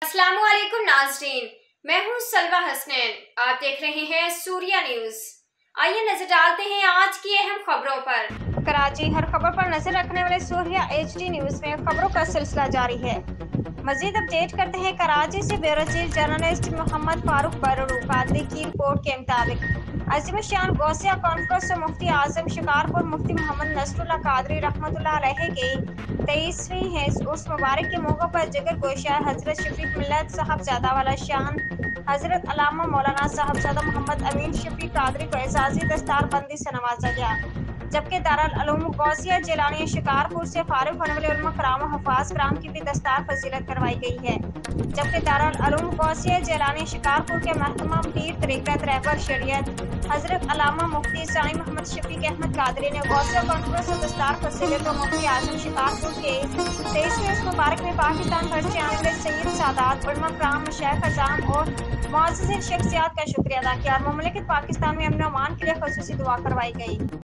अस्सलाम वालेकुम नाज़रीन, मैं हूँ सलवा हसनैन। आप देख रहे हैं सूर्या न्यूज़। आइए नजर डालते हैं आज की अहम खबरों पर। कराची हर खबर पर नजर रखने वाले सूर्या HD न्यूज़ में खबरों का सिलसिला जारी है। मजीद अपडेट करते हैं। कराची से bureau chief journalist Mohammad Farooq Bardu Qadri की रिपोर्ट के मुताबिक अजीम शान गौसिया कॉन्फ्रेंस से मुफ्ती आजम शिकारपुर मुफ्ती मोहम्मद नसरुल्लाह कादरी रहमतुल्लाह अलैह के 23वीं है उर्स मुबारक के मौके पर जिगर गोशा हजरत शफीक मिल्लत साहबजादा वाला शान हजरत अल्लामा मौलाना साहबजादा मोहम्मद अमीन शफीक कादरी को एजाजी दस्तार बंदी से नवाजा गया, जबकि दारुल उलूम गौसिया जिलानी शिकारपुर से फारिग होने वाले उलमा कराम और हफाज कराम की भी दस्तार फजीलत करवाई गई है। जबकि दारुल उलूम गौसिया जिलानी शिकारपुर के महतमा पीर तरीक़त रहबर शरीयत हजरत अल्लामा मुफ्ती साई मोहम्मद शफीक अहमद कादरी ने गौसिया कॉन्फ्रेंस और दस्तार फजीलत और मुफ्ती आजम शिकारपुर के 23वें उर्स मुबारक में पाकिस्तान भर से आने वाले सैयद सादात उलमा कराम मशाइख अज़ाम और मुअज़्ज़िज़ीन शख्सियात का शुक्रिया अदा किया और मुमलिकत पाकिस्तान में अमन और अमान के लिए ख़ुसूसी दुआ करवाई गई।